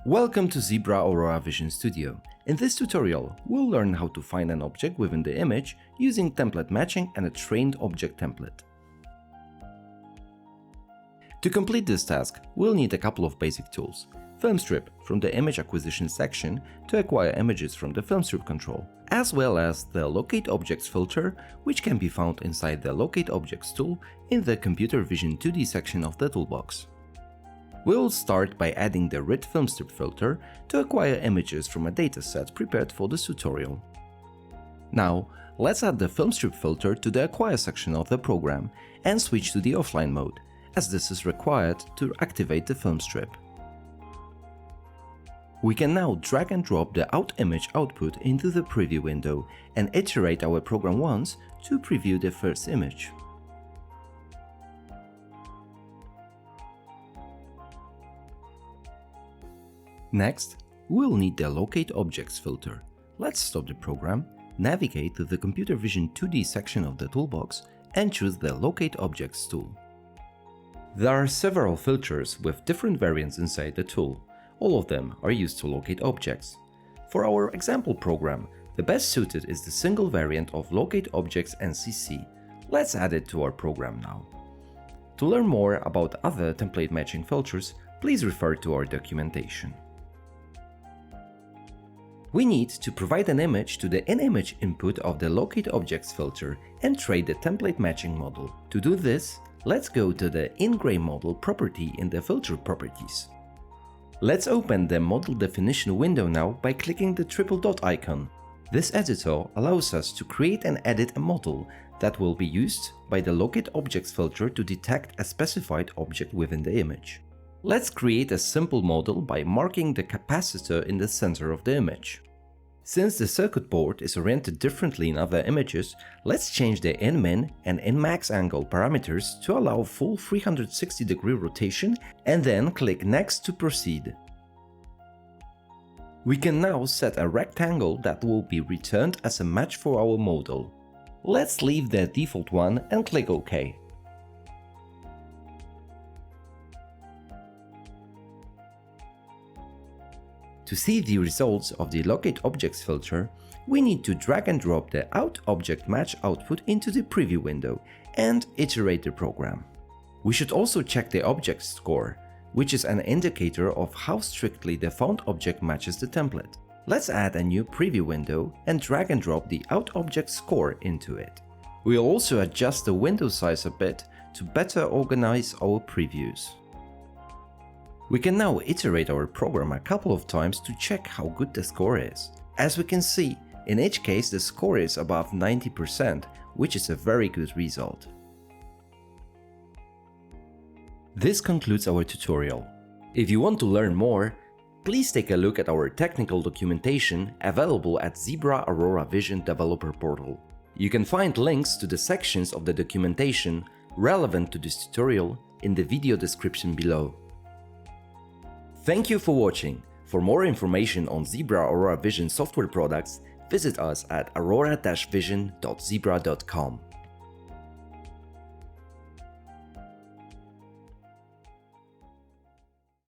Welcome to Zebra Aurora Vision Studio. In this tutorial, we'll learn how to find an object within the image using template matching and a trained object template. To complete this task, we'll need a couple of basic tools. Filmstrip from the image acquisition section to acquire images from the filmstrip control, as well as the LocateObjects filter, which can be found inside the LocateObjects tool in the Computer Vision 2D section of the toolbox. We'll start by adding the red filmstrip filter to acquire images from a dataset prepared for this tutorial. Now, let's add the filmstrip filter to the Acquire section of the program and switch to the offline mode, as this is required to activate the filmstrip. We can now drag and drop the image output into the preview window and iterate our program once to preview the first image. Next, we'll need the LocateObjects filter. Let's stop the program, navigate to the Computer Vision 2D section of the toolbox, and choose the LocateObjects tool. There are several filters with different variants inside the tool. All of them are used to locate objects. For our example program, the best suited is the single variant of LocateObjects NCC. Let's add it to our program now. To learn more about other template matching filters, please refer to our documentation. We need to provide an image to the in-image input of the LocateObjects filter and trade the template matching model. To do this, let's go to the in-gray model property in the filter properties. Let's open the model definition window now by clicking the triple dot icon. This editor allows us to create and edit a model that will be used by the LocateObjects filter to detect a specified object within the image. Let's create a simple model by marking the capacitor in the center of the image. Since the circuit board is oriented differently in other images, let's change the in-min and in-max angle parameters to allow full 360-degree rotation and then click Next to proceed. We can now set a rectangle that will be returned as a match for our model. Let's leave the default one and click OK. To see the results of the LocateObjects filter, we need to drag and drop the object match output into the preview window and iterate the program. We should also check the object score, which is an indicator of how strictly the found object matches the template. Let's add a new preview window and drag and drop the object score into it. We'll also adjust the window size a bit to better organize our previews. We can now iterate our program a couple of times to check how good the score is. As we can see, in each case the score is above 90%, which is a very good result. This concludes our tutorial. If you want to learn more, please take a look at our technical documentation available at Zebra Aurora Vision Developer Portal. You can find links to the sections of the documentation relevant to this tutorial in the video description below. Thank you for watching. For more information on Zebra Aurora Vision software products, visit us at aurora-vision.zebra.com.